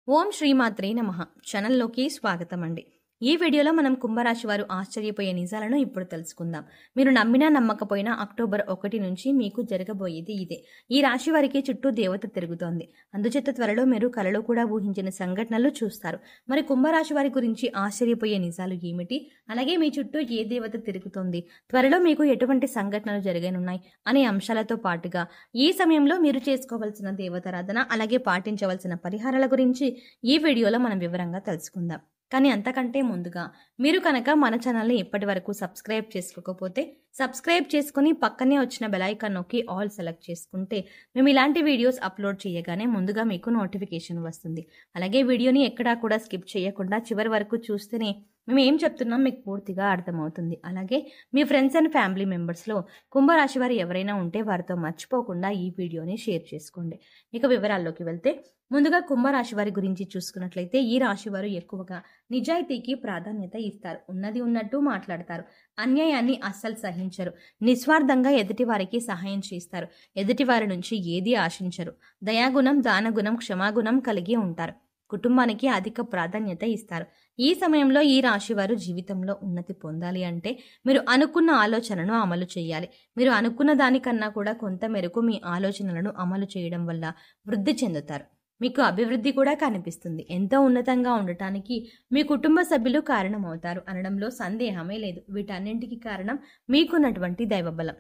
ఓం శ్రీమాత్రే నమః ఛానల్లోకి స్వాగతం అండి. ఈ వీడియోలో మనం కుంభరాశి వారు ఆశ్చర్యపోయే నిజాలను ఇప్పుడు తెలుసుకుందాం. మీరు నమ్మినా నమ్మకపోయినా అక్టోబర్ 1 నుంచి మీకు జరగబోయేది ఇదే. ఈ రాశి వారికి చుట్టూ దేవత తిరుగుతోంది. అందుచేత త్వరలో మీరు కలలో కూడా ఊహించిన సంఘటనలు చూస్తారు. మరి కుంభరాశి వారి గురించి ఆశ్చర్యపోయే నిజాలు ఏమిటి? అలాగే మీ చుట్టూ ఏ దేవత తిరుగుతోంది? త్వరలో మీకు ఎటువంటి సంఘటనలు జరగనున్నాయి అనే అంశాలతో పాటుగా ఈ సమయంలో మీరు చేసుకోవాల్సిన దేవతారాధన అలాగే పాటించవలసిన పరిహారాల గురించి ఈ వీడియోలో మనం వివరంగా తెలుసుకుందాం. కానీ అంతకంటే ముందుగా మీరు కనుక మన ఛానల్ని ఇప్పటి వరకు సబ్స్క్రైబ్ చేసుకోకపోతే సబ్స్క్రైబ్ చేసుకుని పక్కనే వచ్చిన బెల్ ఐకాన్ నొక్కి ఆల్ సెలెక్ట్ చేసుకుంటే మేము ఇలాంటి వీడియోస్ అప్లోడ్ చేయగానే ముందుగా మీకు నోటిఫికేషన్ వస్తుంది. అలాగే వీడియోని ఎక్కడా కూడా స్కిప్ చేయకుండా చివరి వరకు చూస్తేనే మేము ఏం చెప్తున్నాం మీకు పూర్తిగా అర్థమవుతుంది. అలాగే మీ ఫ్రెండ్స్ అండ్ ఫ్యామిలీ మెంబర్స్లో కుంభరాశి వారు ఎవరైనా ఉంటే వారితో మర్చిపోకుండా ఈ వీడియోని షేర్ చేసుకోండి. ఇక వివరాల్లోకి వెళ్తే ముందుగా కుంభరాశి వారి గురించి చూసుకున్నట్లయితే ఈ రాశి వారు ఎక్కువగా నిజాయితీకి ప్రాధాన్యత ఇస్తారు. ఉన్నది ఉన్నట్టు మాట్లాడతారు. అన్యాయాన్ని అస్సలు సహించరు. నిస్వార్థంగా ఎదుటి వారికి సహాయం చేస్తారు. ఎదుటి వారి నుంచి ఏది ఆశించరు. దయాగుణం, దానగుణం, క్షమాగుణం కలిగి ఉంటారు. కుటుంబానికి అధిక ప్రాధాన్యత ఇస్తారు. ఈ సమయంలో ఈ రాశి వారు జీవితంలో ఉన్నతి పొందాలి అంటే మీరు అనుకున్న ఆలోచనను అమలు చేయాలి. మీరు అనుకున్న దానికన్నా కూడా కొంత మేరకు మీ ఆలోచనలను అమలు చేయడం వల్ల వృద్ధి చెందుతారు. మీకు అభివృద్ధి కూడా కనిపిస్తుంది. ఎంతో ఉన్నతంగా ఉండటానికి మీ కుటుంబ సభ్యులు కారణమవుతారు అనడంలో సందేహమే లేదు. వీటన్నింటికి కారణం మీకున్నటువంటి దైవబలం.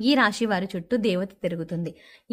ఈ రాశి వారి చుట్టూ దేవత తిరుగుతుంది.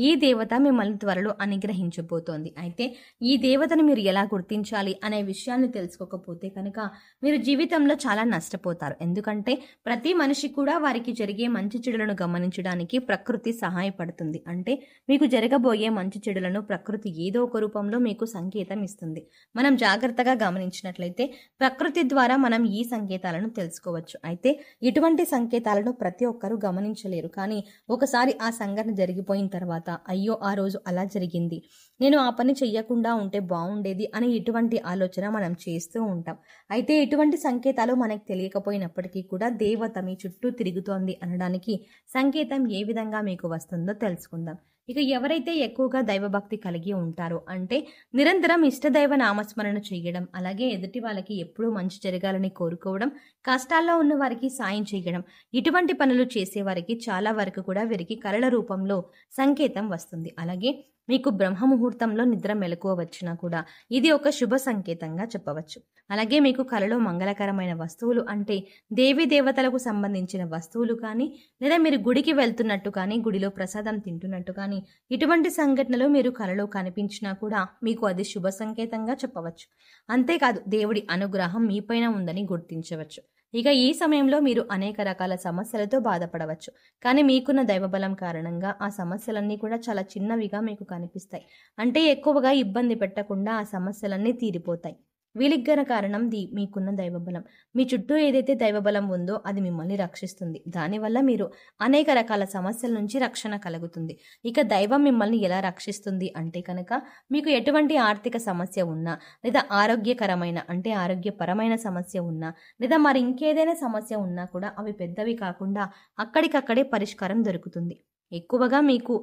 ఈ దేవత మిమ్మల్ని త్వరలో అనుగ్రహించబోతోంది. అయితే ఈ దేవతను మీరు ఎలా గుర్తించాలి అనే విషయాన్ని తెలుసుకోకపోతే కనుక మీరు జీవితంలో చాలా నష్టపోతారు. ఎందుకంటే ప్రతి మనిషి కూడా వారికి జరిగే మంచి చెడులను గమనించడానికి ప్రకృతి సహాయపడుతుంది. అంటే మీకు జరగబోయే మంచి చెడులను ప్రకృతి ఏదో ఒక రూపంలో మీకు సంకేతం ఇస్తుంది. మనం జాగ్రత్తగా గమనించినట్లయితే ప్రకృతి ద్వారా మనం ఈ సంకేతాలను తెలుసుకోవచ్చు. అయితే ఇటువంటి సంకేతాలను ప్రతి ఒక్కరూ గమనించలేరు. కానీ ఒకసారి ఆ సంఘటన జరిగిపోయిన తర్వాత అయ్యో ఆ రోజు అలా జరిగింది, నేను ఆ పని చెయ్యకుండా ఉంటే బాగుండేది అని ఇటువంటి ఆలోచన మనం చేస్తూ ఉంటాం. అయితే ఇటువంటి సంకేతాలు మనకు తెలియకపోయినప్పటికీ కూడా దేవత మీ చుట్టూ తిరుగుతోంది అనడానికి సంకేతం ఏ విధంగా మీకు వస్తుందో తెలుసుకుందాం. ఇక ఎవరైతే ఎక్కువగా దైవభక్తి కలిగి ఉంటారో అంటే నిరంతరం ఇష్టదైవ నామస్మరణ చేయడం, అలాగే ఎదుటి వాళ్ళకి ఎప్పుడూ మంచి జరగాలని కోరుకోవడం, కష్టాల్లో ఉన్న వారికి సాయం చేయడం, ఇటువంటి పనులు చేసేవారికి చాలా వరకు కూడా వీరికి కళల రూపంలో సంకేతం వస్తుంది. అలాగే మీకు బ్రహ్మ ముహూర్తంలో నిద్ర మెలకువ వచ్చినా కూడా ఇది ఒక శుభ సంకేతంగా చెప్పవచ్చు. అలాగే మీకు కలలో మంగళకరమైన వస్తువులు అంటే దేవీ దేవతలకు సంబంధించిన వస్తువులు కానీ లేదా మీరు గుడికి వెళ్తున్నట్టు కానీ గుడిలో ప్రసాదం తింటున్నట్టు కానీ ఇటువంటి సంఘటనలు మీరు కలలో కనిపించినా కూడా మీకు అది శుభ సంకేతంగా చెప్పవచ్చు. అంతేకాదు దేవుడి అనుగ్రహం మీపైన ఉందని గుర్తించవచ్చు. ఇక ఈ సమయంలో మీరు అనేక రకాల సమస్యలతో బాధపడవచ్చు. కానీ మీకున్న దైవబలం కారణంగా ఆ సమస్యలన్నీ కూడా చాలా చిన్నవిగా మీకు కనిపిస్తాయి. అంటే ఎక్కువగా ఇబ్బంది పెట్టకుండా ఆ సమస్యలన్నీ తీరిపోతాయి. వీలిగ్గర కారణం మీకున్న దైవబలం. మీ చుట్టూ ఏదైతే దైవబలం ఉందో అది మిమ్మల్ని రక్షిస్తుంది. దానివల్ల మీరు అనేక రకాల సమస్యల నుంచి రక్షణ కలుగుతుంది. ఇక దైవం మిమ్మల్ని ఎలా రక్షిస్తుంది అంటే కనుక మీకు ఎటువంటి ఆర్థిక సమస్య ఉన్నా లేదా ఆరోగ్యకరమైన అంటే ఆరోగ్యపరమైన సమస్య ఉన్నా లేదా మరి ఇంకేదైనా సమస్య ఉన్నా కూడా అవి పెద్దవి కాకుండా అక్కడికక్కడే పరిష్కారం దొరుకుతుంది. ఎక్కువగా మీకు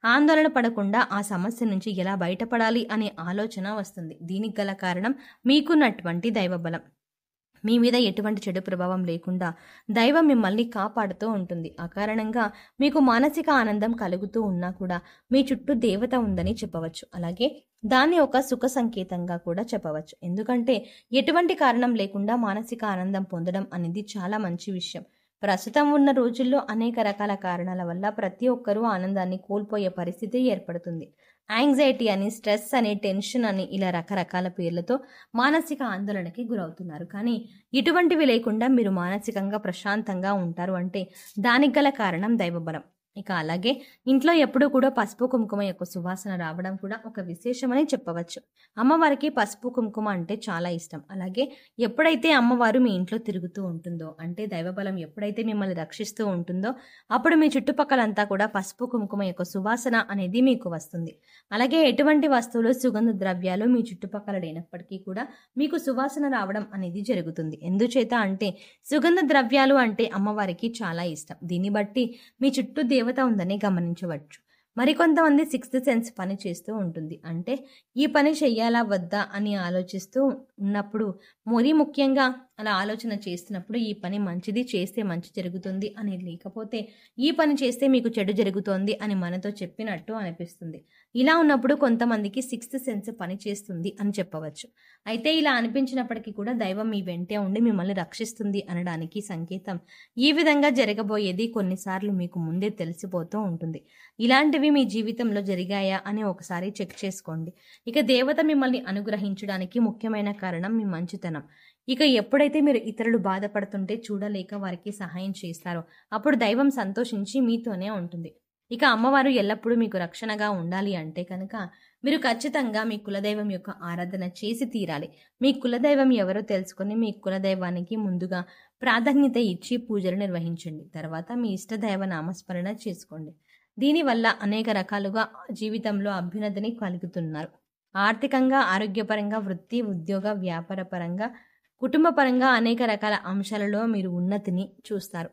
ఆందోళన పడకుండా ఆ సమస్య నుంచి ఎలా బయటపడాలి అనే ఆలోచన వస్తుంది. దీనికి గల కారణం మీకున్నటువంటి దైవబలం. మీ మీద ఎటువంటి చెడు ప్రభావం లేకుండా దైవం మిమ్మల్ని కాపాడుతూ ఉంటుంది. ఆ కారణంగా మీకు మానసిక ఆనందం కలుగుతూ ఉన్నా కూడా మీ చుట్టూ దేవత ఉందని చెప్పవచ్చు. అలాగే దాన్ని ఒక సుఖ సంకేతంగా కూడా చెప్పవచ్చు. ఎందుకంటే ఎటువంటి కారణం లేకుండా మానసిక ఆనందం పొందడం అనేది చాలా మంచి విషయం. ప్రస్తుతం ఉన్న రోజుల్లో అనేక రకాల కారణాల వల్ల ప్రతి ఒక్కరూ ఆనందాన్ని కోల్పోయే పరిస్థితి ఏర్పడుతుంది. యాంగ్జైటీ అని, స్ట్రెస్ అని, టెన్షన్ అని ఇలా రకరకాల పేర్లతో మానసిక ఆందోళనకి గురవుతున్నారు. కానీ ఇటువంటివి లేకుండా మీరు మానసికంగా ప్రశాంతంగా ఉంటారు అంటే దానికి గల కారణం దైవబలం. ఇక అలాగే ఇంట్లో ఎప్పుడూ కూడా పసుపు కుంకుమ యొక్క సువాసన రావడం కూడా ఒక విశేషమని చెప్పవచ్చు. అమ్మవారికి పసుపు కుంకుమ అంటే చాలా ఇష్టం. అలాగే ఎప్పుడైతే అమ్మవారు మీ ఇంట్లో తిరుగుతూ ఉంటుందో అంటే దైవబలం ఎప్పుడైతే మిమ్మల్ని రక్షిస్తూ ఉంటుందో అప్పుడు మీ చుట్టుపక్కలంతా కూడా పసుపు కుంకుమ యొక్క సువాసన అనేది మీకు వస్తుంది. అలాగే ఎటువంటి వస్తువులు, సుగంధ ద్రవ్యాలు మీ చుట్టుపక్కల లేనప్పటికీ కూడా మీకు సువాసన రావడం అనేది జరుగుతుంది. ఎందుచేత అంటే సుగంధ ద్రవ్యాలు అంటే అమ్మవారికి చాలా ఇష్టం. దీన్ని బట్టి మీ చుట్టూ దేవత ఉందని గమనించవచ్చు. మరికొంతమంది సిక్స్త్ సెన్స్ పని చేస్తూ ఉంటుంది. అంటే ఈ పని చెయ్యాలా వద్దా అని ఆలోచిస్తూ ఉన్నప్పుడు, మరీ ముఖ్యంగా అలా ఆలోచన చేస్తున్నప్పుడు ఈ పని మంచిది, చేస్తే మంచి జరుగుతుంది అని, లేకపోతే ఈ పని చేస్తే మీకు చెడు జరుగుతోంది అని మనతో చెప్పినట్టు అనిపిస్తుంది. ఇలా ఉన్నప్పుడు కొంతమందికి సిక్స్త్ సెన్స్ పని చేస్తుంది అని చెప్పవచ్చు. అయితే ఇలా అనిపించినప్పటికీ కూడా దైవం మీ వెంటే ఉండి మిమ్మల్ని రక్షిస్తుంది అనడానికి సంకేతం. ఈ విధంగా జరగబోయేది కొన్నిసార్లు మీకు ముందే తెలిసిపోతూ ఉంటుంది. ఇలాంటివి మీ జీవితంలో జరిగాయా అని ఒకసారి చెక్ చేసుకోండి. ఇక దేవత మిమ్మల్ని అనుగ్రహించడానికి ముఖ్యమైన కారణం మీ మంచితనం. ఇక ఎప్పుడైతే మీరు ఇతరులు బాధపడుతుంటే చూడలేక వారికి సహాయం చేస్తారో అప్పుడు దైవం సంతోషించి మీతోనే ఉంటుంది. ఇక అమ్మవారు ఎల్లప్పుడూ మీకు రక్షణగా ఉండాలి అంటే కనుక మీరు ఖచ్చితంగా మీ కులదైవం యొక్క ఆరాధన చేసి తీరాలి. మీ కులదైవం ఎవరో తెలుసుకొని మీ కులదైవానికి ముందుగా ప్రాధాన్యత ఇచ్చి పూజలు నిర్వహించండి. తర్వాత మీ ఇష్టదైవ నామస్మరణ చేసుకోండి. దీనివల్ల అనేక రకాలుగా జీవితంలో అభ్యున్నతిని కలుగుతున్నారు. ఆర్థికంగా, ఆరోగ్యపరంగా, వృత్తి, ఉద్యోగ, వ్యాపార పరంగా, కుటుంబ పరంగా అనేక రకాల అంశాలలో మీరు ఉన్నతిని చూస్తారు.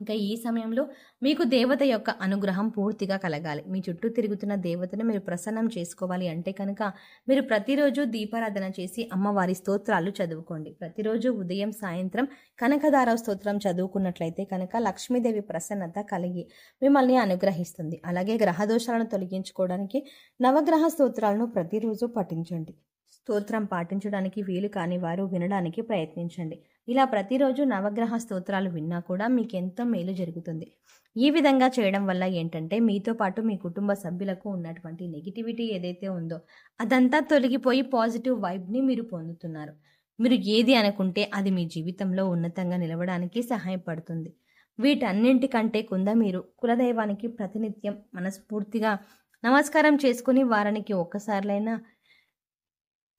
ఇంకా ఈ సమయంలో మీకు దేవత యొక్క అనుగ్రహం పూర్తిగా కలగాలి. మీ చుట్టూ తిరుగుతున్న దేవతను మీరు ప్రసన్నం చేసుకోవాలి అంటే కనుక మీరు ప్రతిరోజు దీపారాధన చేసి అమ్మవారి స్తోత్రాలు చదువుకోండి. ప్రతిరోజు ఉదయం, సాయంత్రం కనకదార స్తోత్రం చదువుకున్నట్లయితే కనుక లక్ష్మీదేవి ప్రసన్నత కలిగి మిమ్మల్ని అనుగ్రహిస్తుంది. అలాగే గ్రహదోషాలను తొలగించుకోవడానికి నవగ్రహ స్తోత్రాలను ప్రతిరోజు పఠించండి. స్తోత్రం పాటించడానికి వీలు కాని వారు వినడానికి ప్రయత్నించండి. ఇలా ప్రతిరోజు నవగ్రహ స్తోత్రాలు విన్నా కూడా మీకెంతో మేలు జరుగుతుంది. ఈ విధంగా చేయడం వల్ల ఏంటంటే మీతో పాటు మీ కుటుంబ సభ్యులకు ఉన్నటువంటి నెగిటివిటీ ఏదైతే ఉందో అదంతా తొలగిపోయి పాజిటివ్ వైబ్ని మీరు పొందుతున్నారు. మీరు ఏది అనుకుంటే అది మీ జీవితంలో ఉన్నతంగా నిలవడానికి సహాయపడుతుంది. వీటన్నింటికంటే కింద మీరు కులదైవానికి ప్రతినిత్యం మనస్ఫూర్తిగా నమస్కారం చేసుకుని వారానికి ఒక్కసార్లైనా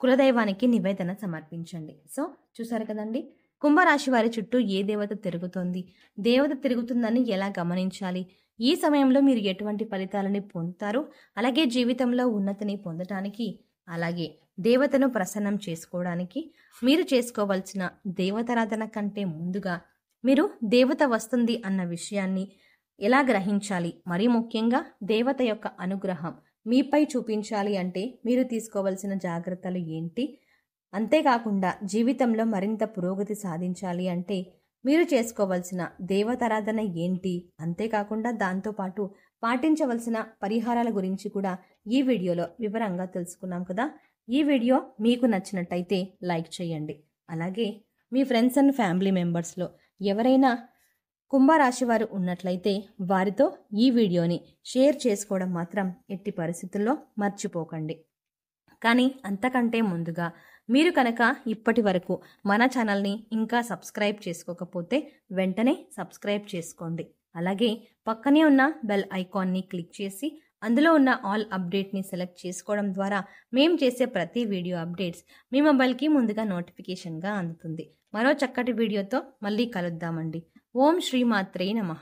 కులదైవానికి నివేదన సమర్పించండి. సో చూసారు కదండి, కుంభరాశి వారి చుట్టూ ఏ దేవత తిరుగుతోంది, దేవత తిరుగుతుందని ఎలా గమనించాలి, ఈ సమయంలో మీరు ఎటువంటి ఫలితాలని పొందుతారు, అలాగే జీవితంలో ఉన్నతిని పొందటానికి, అలాగే దేవతను ప్రసన్నం చేసుకోవడానికి మీరు చేసుకోవాల్సిన దేవతారాధన కంటే ముందుగా మీరు దేవత వస్తుంది అన్న విషయాన్ని ఎలా గ్రహించాలి, మరీ ముఖ్యంగా దేవత యొక్క అనుగ్రహం మీపై చూపించాలి అంటే మీరు తీసుకోవాల్సిన జాగ్రత్తలు ఏంటి, అంతేకాకుండా జీవితంలో మరింత పురోగతి సాధించాలి అంటే మీరు చేసుకోవాల్సిన దేవతారాధన ఏంటి, అంతేకాకుండా దాంతోపాటు పాటించవలసిన పరిహారాల గురించి కూడా ఈ వీడియోలో వివరంగా తెలుసుకున్నాం కదా. ఈ వీడియో మీకు నచ్చినట్టయితే లైక్ చేయండి. అలాగే మీ ఫ్రెండ్స్ అండ్ ఫ్యామిలీ మెంబర్స్లో ఎవరైనా కుంభరాశి వారు ఉన్నట్లయితే వారితో ఈ వీడియోని షేర్ చేసుకోవడం మాత్రం ఎట్టి పరిస్థితుల్లో మర్చిపోకండి. కానీ అంతకంటే ముందుగా మీరు కనుక ఇప్పటి వరకు మన ఛానల్ని ఇంకా సబ్స్క్రైబ్ చేసుకోకపోతే వెంటనే సబ్స్క్రైబ్ చేసుకోండి. అలాగే పక్కనే ఉన్న బెల్ ఐకాన్ని క్లిక్ చేసి అందులో ఉన్న ఆల్ అప్డేట్ని సెలెక్ట్ చేసుకోవడం ద్వారా మేము చేసే ప్రతి వీడియో అప్డేట్స్ మీ మొబైల్కి ముందుగా నోటిఫికేషన్గా అందుతుంది. మరో చక్కటి వీడియోతో మళ్ళీ కలుద్దామండి. ఓం శ్రీమాత్రే నమః.